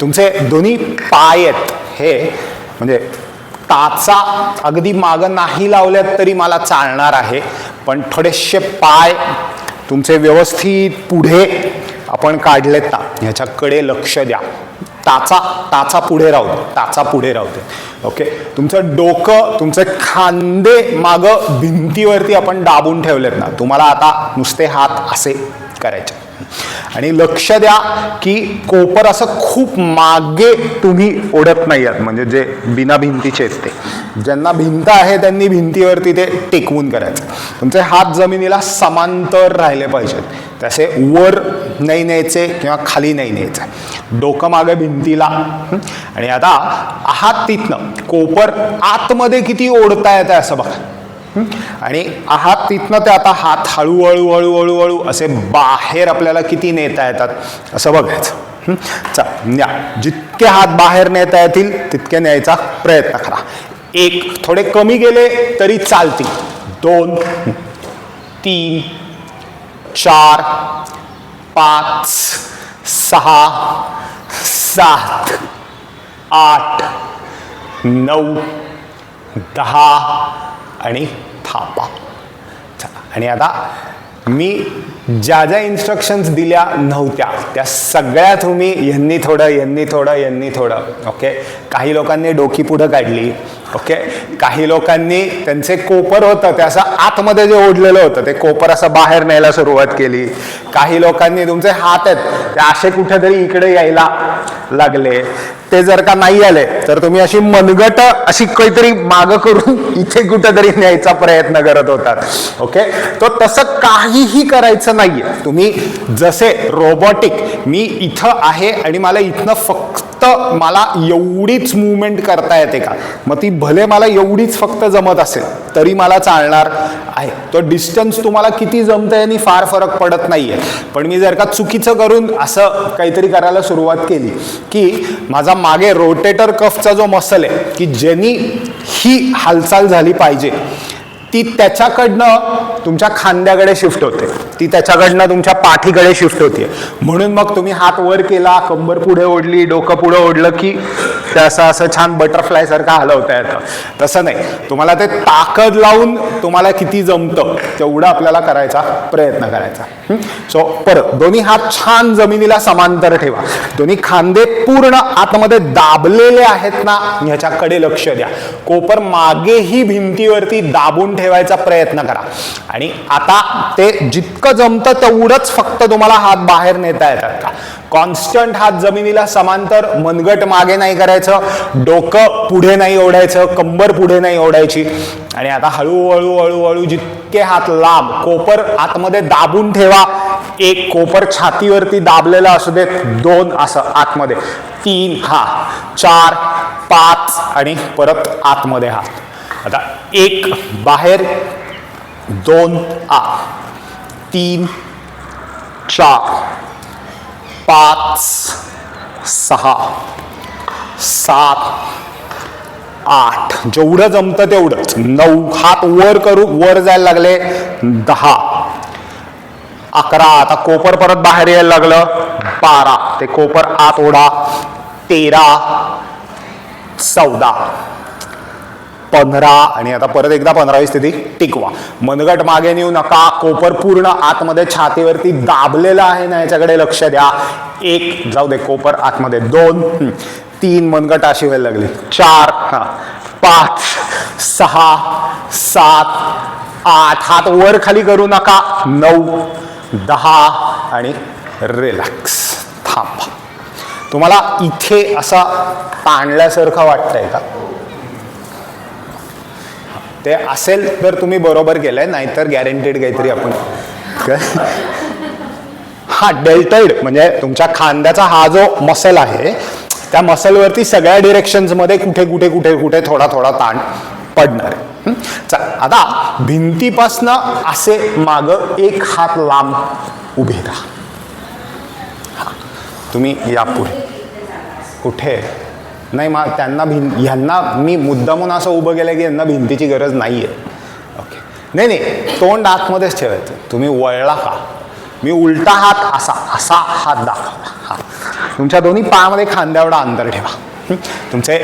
तुमचे दोन्ही पाय आहेत हे म्हणजे टाचा अगदी मागं नाही लावल्यात तरी मला चालणार आहे, पण थोडेसे पाय तुमचे व्यवस्थित पुढे आपण काढलेत ना, ह्याच्याकडे लक्ष द्या. टाचा पुढे राहू दे, टाचा पुढे राहू दे. ओके, तुमचं डोकं, तुमचे खांदे मागं भिंतीवरती आपण दाबून ठेवलेत ना, तुम्हाला आता नुसते हात असे करायचे आणि लक्ष द्या की कोपर असं खूप मागे तुम्ही ओढत नाही आहात, म्हणजे जे बिना भिंतीचे आहेत ते. ज्यांना भिंत आहे त्यांनी भिंतीवरती ते टेकवून करायचं. तुमचे हात जमिनीला समांतर राहिले पाहिजेत, तसे वर नाही न्यायचे किंवा खाली नाही न्यायचे. डोकं मागे भिंतीला. आणि आता हात तिथनं कोपर आतमध्ये किती ओढता येतं असं बघा. आणि हात तिथनं ते आता हात हळूहळू हळूहळू हळू असे बाहेर आपल्याला किती नेता येतात असं बघायचं. न्या, जितके हात बाहेर नेता येतील तितके न्यायचा प्रयत्न करा. एक थोडे कमी गेले तरी चालतील. 2 3 4 5 6 7 8 9 10 आणि थापा. आणि आता मी ज्या ज्या इन्स्ट्रक्शन्स दिल्या नव्हत्या त्या सगळ्या तुम्ही यांनी थोडं यांनी थोडं यांनी थोडं. ओके, काही लोकांनी डोकी पुढं काढली. ओके, काही लोकांनी त्यांचे कोपर होतं ते असं आतमध्ये जे ओढलेलं होतं ते कोपर असं बाहेर न्यायला सुरुवात केली. काही लोकांनी तुमचे हात आहेत ते असे कुठेतरी इकडे यायला लागले. ते जर का नाही आले तर तुम्ही अशी मनगट अशी काहीतरी मागं करून इथे कुठेतरी न्यायचा प्रयत्न करत होतात. ओके, तो तसं काहीही करायचं नाहीये. तुम्ही जसे रोबोटिक मी इथं आहे आणि मला इथनं फक्त मला एवढीच मुवमेंट करता येते का, मग ती भले मला एवढीच फक्त जमत असेल तरी मला चालणार आहे. तो डिस्टन्स तुम्हाला किती जमतंय आणि फार फरक पडत नाहीये. पण मी जर का चुकीचं करून असं काहीतरी करायला सुरुवात केली की माझा मागे रोटेटर कफचा जो मसल आहे की ज्यांनी ही हालचाल झाली पाहिजे ती त्याच्याकडनं तुमच्या खांद्याकडे शिफ्ट होते, ती त्याच्याकडनं तुमच्या पाठीकडे शिफ्ट होते. म्हणून मग तुम्ही हात वर केला, कंबर पुढे ओढली, डोकं पुढे ओढलं की ते असं छान बटरफ्लाय सारखं हलवता येतं. तसं नाही, तुम्हाला ते ताकद लावून तुम्हाला किती जमतं तेवढं आपल्याला करायचा प्रयत्न करायचा. सो परत दोन्ही हात छान जमिनीला समांतर ठेवा. दोन्ही खांदे पूर्ण आतमध्ये दाबलेले आहेत ना ह्याच्याकडे लक्ष द्या. कोपर मागेही भिंतीवरती दाबून ठेवायचा प्रयत्न करा. आणि आता ते जितकं जमतं तेवढंच फक्त तुम्हाला हात बाहेर नेता येतात का. कॉन्स्टंट हात जमिनीला समांतर, मनगट मागे नाही करायचं, डोकं पुढे नाही ओढायचं, कंबर पुढे नाही ओढायची. आणि आता हळूहळू हळूहळू जितके हात लांब, कोपर आतमध्ये दाबून ठेवा. 1 कोपर छातीवरती दाबलेला असू देत, 2 असं आतमध्ये, 3 हा, 4 5 आणि परत आतमध्ये हात. आता 1 बाहेर, 2 आत, 3 4 5 6 7 8 जेवढं जमतं तेवढंच. 9 हात वर करू, वर जायला लागले, 10 11 आता कोपर परत बाहेर यायला लागलं, 12 ते कोपर आत ओढा, 13 14 15 आणि आता परत एकदा 15वी स्थिती टिकवा. मनगट मागे नेऊ नका, कोपर पूर्ण आतमध्ये छातीवरती दाबलेला आहे ना याच्याकडे लक्ष द्या. 1 जाऊ दे, कोपर आतमध्ये, 2 3 मनगट अशी व्हायला लागली, 4 5 6 7 8 हात वर खाली करू नका, 9 10 आणि रिलॅक्स. थांबा. तुम्हाला इथे असा ताणल्यासारखं वाटतंय का? ते असेल तर तुम्ही बरोबर केलंय, नाहीतर गॅरंटेड काहीतरी आपण हा डेल्टॉइड म्हणजे तुमच्या खांद्याचा हा जो मसल आहे त्या मसलवरती सगळ्या डिरेक्शन्समध्ये कुठे कुठे कुठे कुठे थोडा थोडा ताण पडणार आहे. आता भिंतीपासनं असे माग 1 हात लांब उभे राहा. तुम्ही यापुढे कुठे नाही, मग त्यांना ह्यांना मी मुद्दामून असं उभं केलं की यांना भिंतीची गरज नाही आहे. ओके, नाही नाही, तोंड आतमध्येच ठेवायचं. तुम्ही वळला का, मी उलटा हात असा असा हात दाखवला, हा तुमच्या दोन्ही पायामध्ये खांद्याएवढा अंतर ठेवा. तुमचे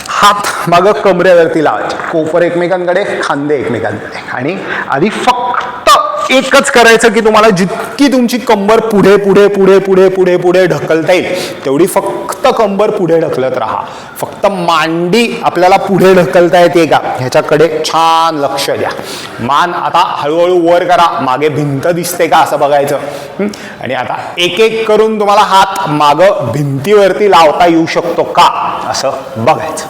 हात मागं कमरेवरती लावायचे, कोपर एकमेकांकडे, खांदे एकमेकांकडे. आणि आधी फक्त एकच करायचं की तुम्हाला जितकी तुमची कंबर पुढे पुढे पुढे पुढे पुढे पुढे ढकलता येईल तेवढी फक्त कंबर पुढे ढकलत राहा. फक्त मांडी आपल्याला पुढे ढकलता येते का ह्याच्याकडे छान लक्ष द्या. मान आता हळूहळू वर करा, मागे भिंत दिसते का असं बघायचं. आणि आता एक एक करून तुम्हाला हात मागं भिंतीवरती लावता येऊ शकतो का असं बघायचं.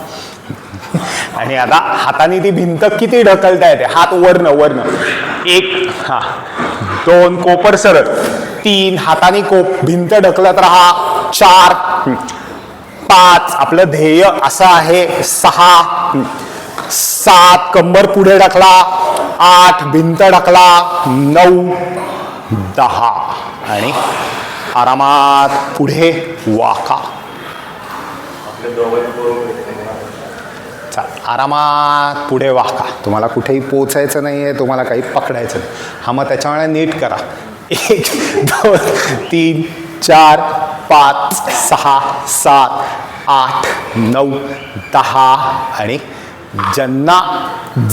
आणि आता हाताने ती भिंत किती ढकलता येते, हात वरनं वरनं. 1 हा 2 कोपर सरळ, 3 हाताने भिंत ढकलत राहा, 4 5 आपलं ध्येय असं आहे, 6 7 कंबर पुढे ढकला, 8 भिंत ढकला, 9 10 आणि आरामात पुढे वाका. आरामात पुढे वाका. तुम्हाला कुठेही पोचायचं नाहीये, तुम्हाला काही पकडायचं नाही. हा मग त्याच्यामुळे नीट करा. 1 2 3 4 5 6 7 8 9 10 आणि ज्यांना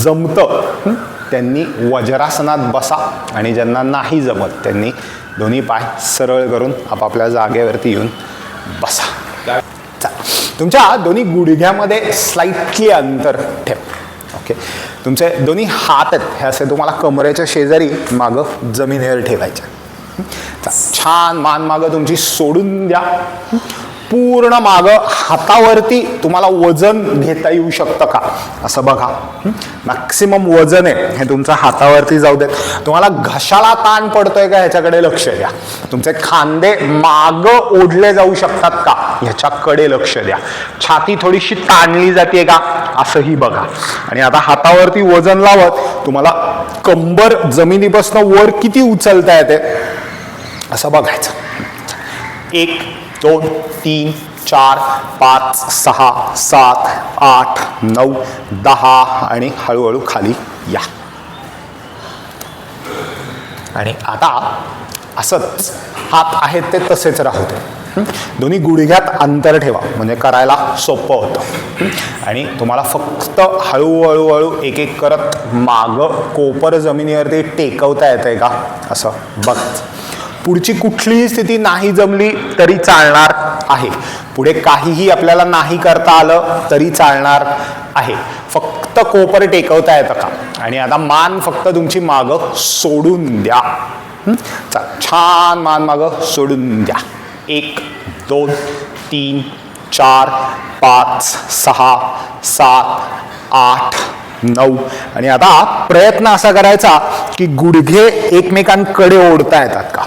जमतं त्यांनी वज्रासनात बसा आणि ज्यांना नाही जमत त्यांनी दोन्ही पाय सरळ करून आपापल्या जागेवरती येऊन बसा. तुमच्या दोन्ही गुडघ्यामध्ये स्लाइटली अंतर ठेव. ओके. तुमचे दोन्ही हात आहेत हे असे तुम्हाला कमरेच्या शेजारी मागं जमिनीवर ठेवायचे. छान मान मागं तुमची सोडून द्या. पूर्ण मागं हातावरती तुम्हाला वजन घेता येऊ शकतं का असं बघा. मॅक्सिमम वजन आहे हे तुमच्या हातावरती जाऊ देत. तुम्हाला घशाला ताण पडतोय का ह्याच्याकडे लक्ष द्या. तुमचे खांदे मागं ओढले जाऊ शकतात का ह्याच्याकडे लक्ष द्या. छाती थोडीशी ताणली जाते का असंही बघा. आणि आता हातावरती वजन लावत तुम्हाला कंबर जमिनीपासून वर किती उचलता येते असं बघायचं. 1 2 3 4 5 6 7 8 9 10 आणि हळूहळू खाली या. आणि आता असंच हात आहेत ते तसेच राहू दे. दोन्ही गुडघ्यात अंतर ठेवा म्हणजे करायला सोपं होतं. आणि तुम्हाला फक्त हळूहळू हळू एक एक करत मागं कोपर जमिनीवरती टेकवता येतंय का असं बघायचं. पुढची कुठलीही स्थिती नाही जमली तरी चालणार आहे. पुढे काहीही आपल्याला नाही करता आलं तरी चालणार आहे. फक्त कोपर टेकवता येतं का. आणि आता मान फक्त तुमची मागं सोडून द्या. छान मान मागं सोडून द्या. 1 2 3 4 5 6 7 8 9 आणि आता प्रयत्न असा करायचा की गुडघे एकमेकांकडे ओढता येतात का.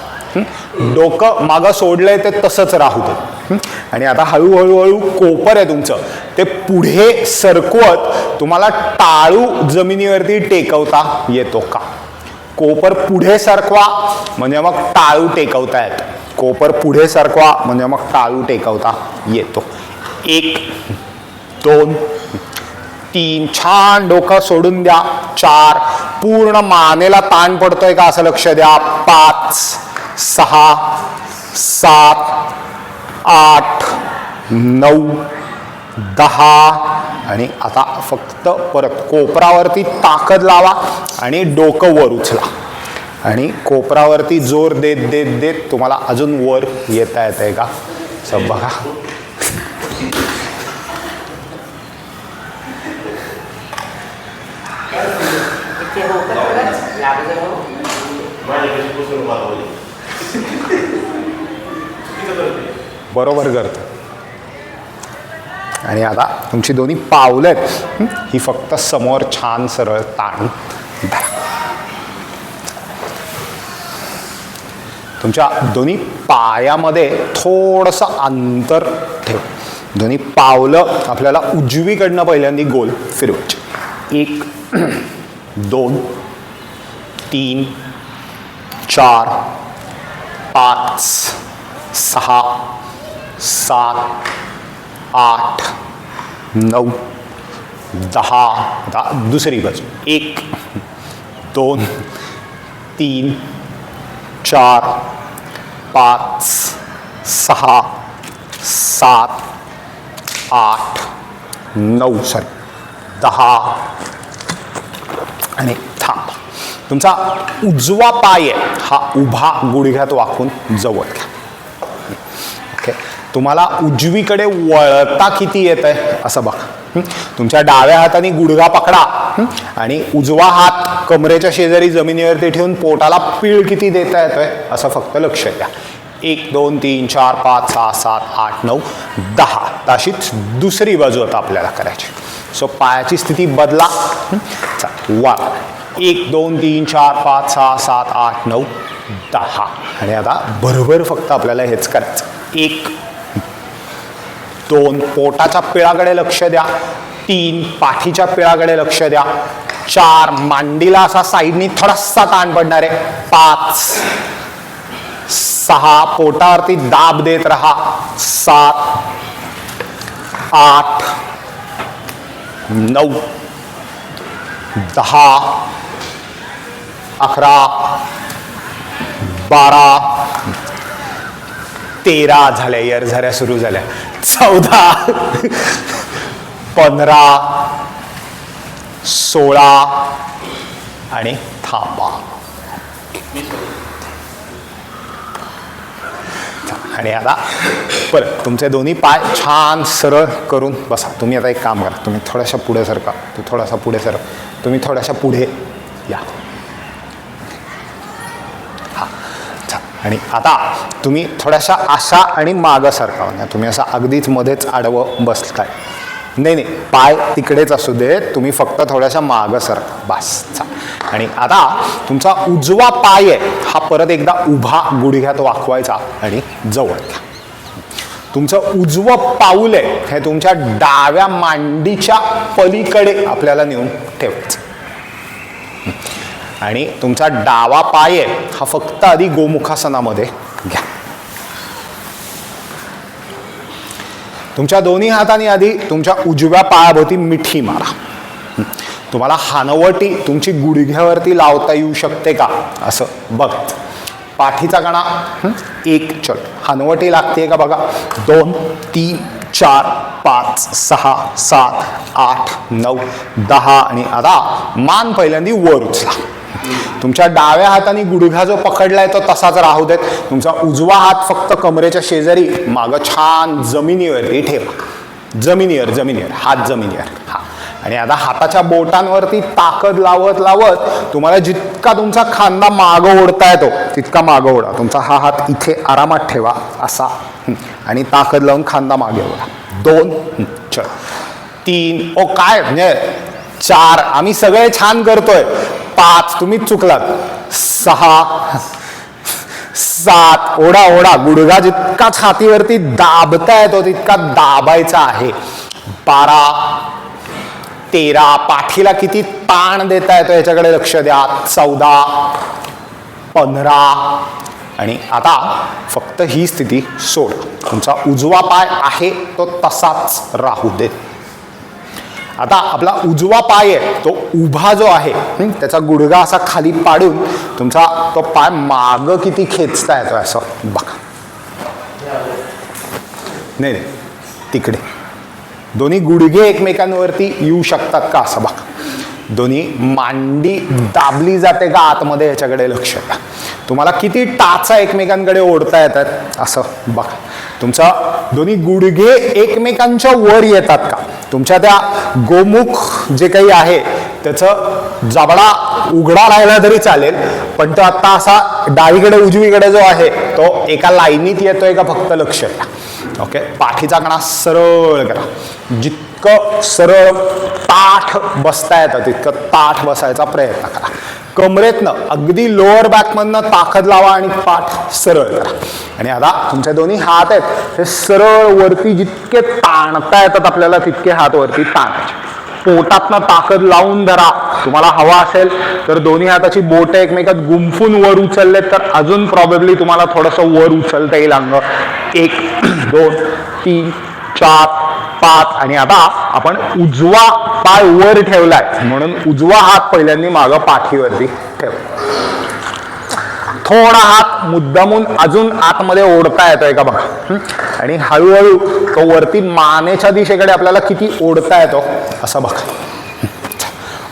डोकं मागं सोडलंय ते तसंच राहू दे. आणि आता हळूहळू हळू कोपर आहे तुमचं ते पुढे सरकवत तुम्हाला टाळू जमिनीवरती टेकवता येतो का. कोपर पुढे सरकवा म्हणजे मग टाळू टेकवता येतो. कोपर पुढे सरकवा म्हणजे मग टाळू टेकवता येतो. 1 2 3 छान डोकं सोडून द्या. 4 पूर्ण मानेला ताण पडतोय का असं लक्ष द्या. 5 6 7 8 9 10 आणि आता फक्त परत कोपरावरती ताकद लावा आणि डोकं वर उचला. आणि कोपरावरती जोर देत देत देत तुम्हाला अजून वर येता येतंय का सब बघा. बरोबर करत. आणि आता तुमची दोन्ही पावलं ही फक्त समोर छान सरळ ताण धरा. तुमच्या दोन्ही पायामध्ये थोडंसं अंतर ठेव. दोन्ही पावलं आपल्याला उजवीकडनं पहिल्यांदा गोल फिरवायची. 1 2 3 4 5 6 7 8 9 10 आता दुसरी बाजू. 1 2 3 4 5 6 7 8 9 10 आणि थांबा. तुमचा उजवा पाय आहे हा उभा गुडघ्यात वाकून जवळ घ्या. ओके, तुम्हाला उजवीकडे वळता किती येत आहे असं बघा. तुमच्या डाव्या हाताने गुडघा पकडा आणि उजवा हात कमरेच्या शेजारी जमिनीवरती ठेवून पोटाला पीळ किती देता येतोय असं फक्त लक्ष द्या. 1 2 3 4 5 6 7 8 9 10. तशीच दुसरी बाजू आता आपल्याला करायची. सो पायाची स्थिती बदला. वा 1 2 3 4 5 6 7 8 9 10. आणि आता बरोबर फक्त आपल्याला हेच करायचं. 1 2 पोटाच्या पिळाकडे लक्ष द्या. 3 पाठीच्या पिळाकडे लक्ष द्या. 4 मांडीला असा साईडनी थोडासा ताण पडणार आहे. 5 6 पोटावरती दाब देत राहा. 7 8 9 10 11 12 13 झाल्या. इयर झाल्या सुरू झाल्या. 14 15 16 आणि थांबा. आणि आता परत तुमचे दोन्ही पाय छान सरळ करून बसा. तुम्ही आता एक काम करा. तुम्ही थोड्याशा पुढे सरका. तू थोडासा पुढे सरक. तुम्ही थोड्याशा पुढे या. हा, आणि आता तुम्ही थोड्याशा आशा आणि मागं सरका. तुम्ही असं अगदीच मध्येच आडवं बसताय. नाही नाही, पाय तिकडेच असू दे. तुम्ही फक्त थोड्याशा मागं सरका बस. आणि आता तुमचा उजवा पाय आहे हा परत एकदा उभा गुडघ्यात वाकवायचा आणि जवळ घ्या. तुमचं उजवं पाऊल आहे हे तुमच्या डाव्या मांडीच्या पलीकडे आपल्याला नेऊन ठेवायचं. आणि तुमचा डावा पाय आहे हा फक्त आधी गोमुखासनामध्ये घ्या. तुमच्या दोन्ही हातांनी आधी तुमच्या उजव्या पायाभोवती मिठी मारा. तुम्हाला हानवटी तुमची गुडघ्यावरती लावता येऊ शकते का असं बघ. पाठीचा कणा 1 चल हानवटी लागते का बघा. 2 3 4 5 6 7 8 9 10. आणि आता मान पहिल्यांदा वर उचला. तुमच्या डाव्या हाताने गुडघा जो पकडलाय तो तसाच राहू देत. तुमचा उजवा हात फक्त कमरेच्या शेजारी मागं छान जमिनीवरती ठेवा. जमिनीवर हात जमिनीवर. हा, आणि आता हाताच्या बोटांवरती ताकद लावत लावत तुम्हाला जितका तुमचा खांदा मागं ओढता येतो तितका मागं ओढा. तुमचा हा हात इथे आरामात ठेवा असा. आणि ताकद लावून खांदा मागे ओढा. 2 चल 3 ओ काय म्हणजे 4 आम्ही सगळे छान करतोय. 5 तुम्ही चुकलात. 6 7 ओढा ओढा. गुडघा जितका छातीवरती दाबता येतो तितका दाबायचा आहे. 12 13 पाठीला किती ताण देता येतो याच्याकडे लक्ष द्या. 14 15 आणि आता फक्त ही स्थिती सोड. तुमचा उजवा पाय आहे तो तसाच राहू देत. आता आपला उजवा पाय आहे तो उभा जो आहे त्याचा गुडघा असा खाली पाडून तुमचा तो पाय मागं किती खेचता येतो असं बघा. नाही नाही तिकडे दोन्ही गुडघे एकमेकांवरती येऊ शकतात का असं बघा. दोन्ही मांडी दाबली जाते का आतमध्ये याच्याकडे लक्ष द्या. तुम्हाला किती टाचा एकमेकांकडे ओढता येतात असं बघा. तुमचा दोन्ही गुडघे एकमेकांच्या वर येतात का. तुमच्या त्या गोमुख जे काही आहे त्याचं जबडा उघडा राहिला तरी चालेल पण तो आता असा डावीकडे उजवीकडे जो आहे तो एका लाईनीत येतोय का फक्त लक्ष द्या. ओके, पाठीचा कणा सरळ करा. जितकं सरळ ताठ बसता येतं तितकं ताठ बसायचा प्रयत्न करा. कमरेतनं अगदी लोअर बॅकमधनं ताकद लावा आणि पाठ सरळ करा. आणि आता तुमचे दोन्ही हात आहेत हे सरळ वरती जितके ताणता येतात आपल्याला तितके हात वरती ताणायचे. पोटातनं ताकद लावून धरा. तुम्हाला हवा असेल तर दोन्ही हाताची बोटं एकमेकात गुंफून वर उचललेत तर अजून प्रॉबेबली तुम्हाला थोडंसं वर उचलता येईल अंग. 1 2 3 4 5 आणि आता आपण उजवा पाय वर ठेवलाय म्हणून उजवा हात पहिल्यांदा मागं पाठीवरती ठेव. थोडा हात मुद्दामून अजून आतमध्ये ओढता येतोय का बघा, आणि हळूहळू तो वरती मानेच्या दिशेकडे आपल्याला किती ओढता येतो असं बघा.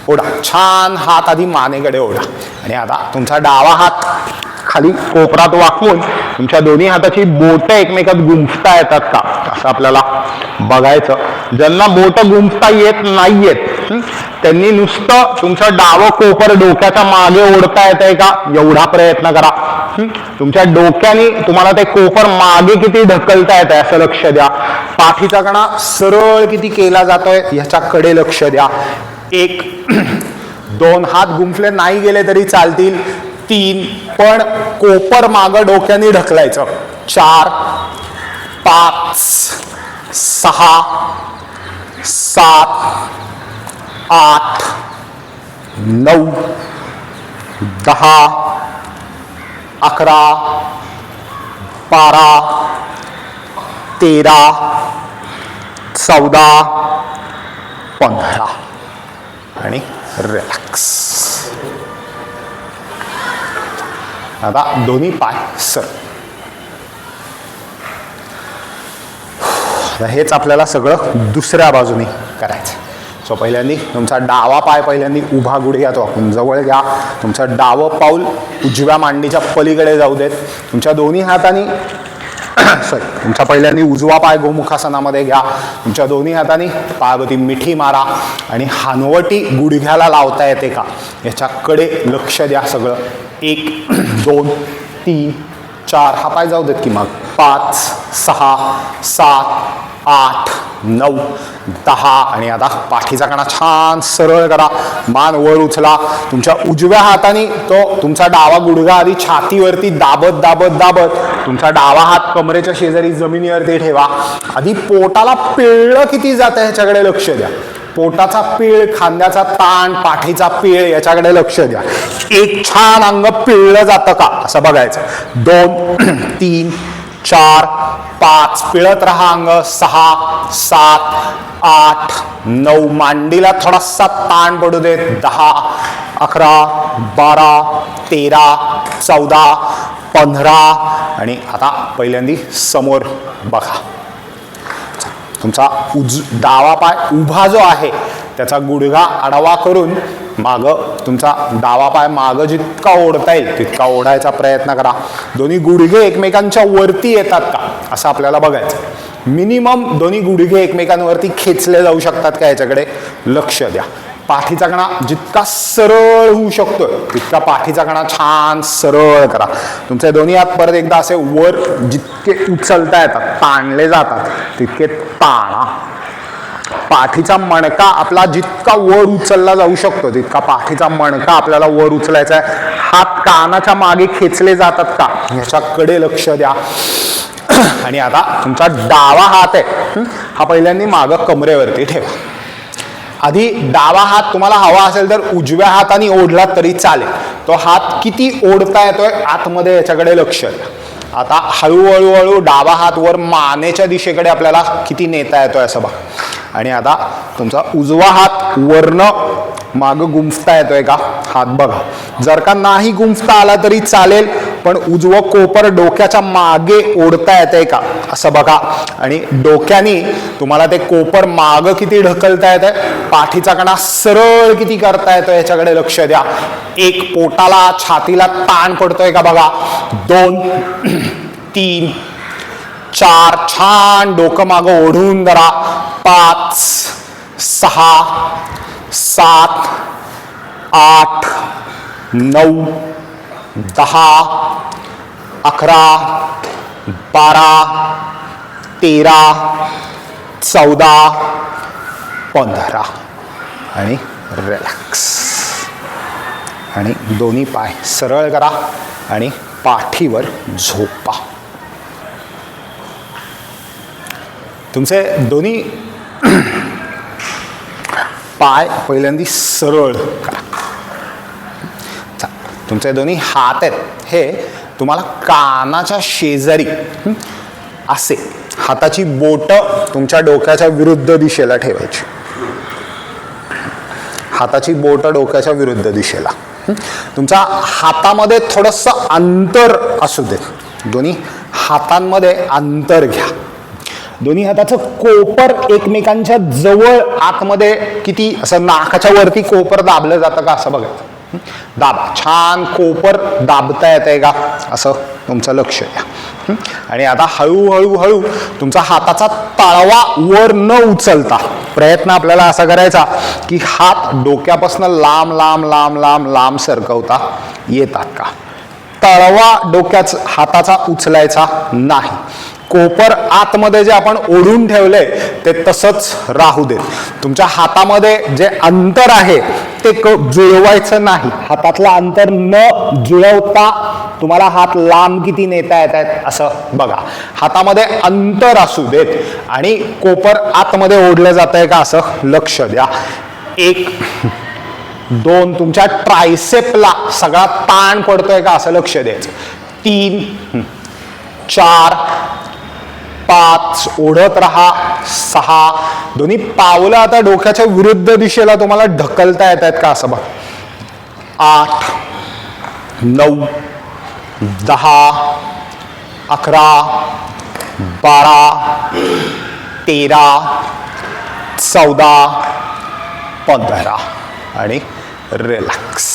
ओढा, छान हात आधी मानेकडे ओढा, आणि आता तुमचा डावा हात खाली कोपरात वाकवून तुमच्या दोन्ही हाताची बोटं एकमेकात गुंफता येतात का असं आपल्याला बघायचं. ज्यांना बोटं गुंफता येत नाहीयेत त्यांनी नुसतं तुमचं डावं कोपर डोक्याच्या मागे ओढता येतंय का एवढा प्रयत्न करा. तुमच्या डोक्याने तुम्हाला ते कोपर मागे किती ढकलता येत आहे असं लक्ष द्या. पाठीचा कणा सरळ किती केला जातोय ह्याच्याकडे लक्ष द्या. 1 2 हात गुंफले नाही गेले तरी चालतील. 3 पण कोपर मागं डोक्याने ढकलायचं. 4 5 6 7 8 9 10 11 12 13 14 15 आणि रिलॅक्स. आता दोन्ही पाय सर. हेच आपल्याला सगळं दुसऱ्या बाजूने करायचं. सो पहिल्यांदा तुमचा डावा पाय पहिल्यांदा उभा गुडघ्यात वाकून जवळ घ्या. तुमचं डावं पाऊल उजव्या मांडीच्या पलीकडे जाऊ देत. तुमच्या दोन्ही हातांनी तुमचा पहिल्यांदा उजवा पाय गोमुखासनामध्ये घ्या. तुमच्या दोन्ही हातांनी पायावरती मिठी मारा आणि हानवटी गुडघ्याला लावता येते का याच्याकडे लक्ष द्या सगळं. 1 2 3 4 हा पाय जाऊ देत की मग 5 6 7 8 9 10 आणि आता पाठीचा कणा छान सरळ करा. मान वर उचला. तुमच्या उजव्या हाताने तो तुमचा डावा गुडघा आधी छातीवरती दाबत दाबत दाबत तुमचा डावा हात कमरेच्या शेजारी जमिनीवरती ठेवा. आधी पोटाला पिळलं किती जातं ह्याच्याकडे लक्ष द्या. पोटाचा पीळ, खांद्याचा ताण, पाठीचा पीळ याच्याकडे लक्ष द्या. एक छान अंग पिळलं जातं का असं बघायचं. 2 3 4 5 पिळत राहा अंग. 6 7 8 9 मांडीला थोडासा ताण पडू देत. 10 11 12 13 14 15 आणि आता पहिल्यांदा समोर बघा. तुमचा डावा पाय उभा जो आहे त्याचा गुडघा आडवा करून मागं तुमचा डावा पाय मागं जितका ओढता येईल तितका ओढायचा प्रयत्न करा. दोन्ही गुडघे एकमेकांच्या वरती येतात का असं आपल्याला बघायचं. मिनिमम दोन्ही गुडघे एकमेकांवरती खेचले जाऊ शकतात का याच्याकडे लक्ष द्या. पाठीचा कणा जितका सरळ होऊ शकतोय तितका पाठीचा कणा छान सरळ करा. तुमचे दोन्ही हात परत एकदा असे वर जितके उचलता येतात, ताणले जातात तितके ताणा. पाठीचा मणका आपला जितका वर उचलला जाऊ शकतो तितका पाठीचा मणका आपल्याला वर उचलायचा आहे. हात कानाच्या मागे खेचले जातात का ह्याच्याकडे लक्ष द्या. आणि आता तुमचा डावा हात आहे हा पहिल्यांदा मागं कमरेवरती ठेवा. आधी डावा हात तुम्हाला हवा असेल तर उजव्या हाताने ओढला तरी चालेल. तो हात किती ओढता येतोय आतमध्ये याच्याकडे लक्ष द्या. आता हळूहळू डावा हात वर मानेच्या दिशेकडे आपल्याला किती नेता येतोय असं बघा. आणि आता तुमचा उजवा हात वरनं मागं गुंफता येतोय का हात बघा. जर का नाही गुंफता आला तरी चालेल पण उजवं कोपर डोक्याच्या मागे ओढता येतंय का असं बघा. आणि डोक्याने तुम्हाला ते कोपर मागं किती ढकलता येतंय, पाठीचा कणा सरळ किती करता येतोय याच्याकडे लक्ष द्या. 1 पोटाला छातीला ताण पडतोय का बघा. 2 3 4 छान डोकं मागं ओढून धरा. 5 6 7 8 9 10 11 12 13 14 15 आणि रिलॅक्स. आणि दोन्ही पाय सरळ करा आणि पाठीवर झोपा. तुमचे दोन्ही पाय पहिल्यांदा सरळ करा. तुमचे दोन्ही हात आहेत हे तुम्हाला कानाच्या शेजारी असे हाताची बोटं तुमच्या डोक्याच्या विरुद्ध दिशेला ठेवायची. हाताची बोटं डोक्याच्या विरुद्ध दिशेला. तुमच्या हातामध्ये थोडंसं अंतर असू दे, दोन्ही हातांमध्ये अंतर घ्या. दोन्ही हाताचं कोपर एकमेकांच्या जवळ आतमध्ये किती असं नाकाच्या वरती कोपर दाबलं जातं का असं बघायचं. दाबा, छान कोपर दाबता येत आहे का असं तुमचं लक्ष द्या. आणि आता हळूहळू हळू तुमचा हाताचा तळवा वर न उचलता प्रयत्न आपल्याला असा करायचा की हात डोक्यापासून लांब लांब लांब लांब लांब सरकवता येतात का. तळवा डोक्याचा हाताचा उचलायचा नाही. कोपर आतमध्ये जे आपण ओढून ठेवलंय ते तसंच राहू देत. तुमच्या हातामध्ये जे अंतर आहे ते जुळवायचं नाही. हातातलं अंतर न जुळवता तुम्हाला हात लांब किती नेता येत आहेत असं बघा. हातामध्ये अंतर असू देत आणि कोपर आतमध्ये ओढलं जात आहे का असं लक्ष द्या. 1 2 तुमच्या ट्रायसेपला सगळा ताण पडतोय का असं लक्ष द्यायचं. 3 4 5 ओढत राहा. 6 दोन्ही पावलं आता डोक्याच्या विरुद्ध दिशेला तुम्हाला ढकलता येत आहेत का असं बघा. 8 9 10 11 12 13 14 15 आणि रिलॅक्स.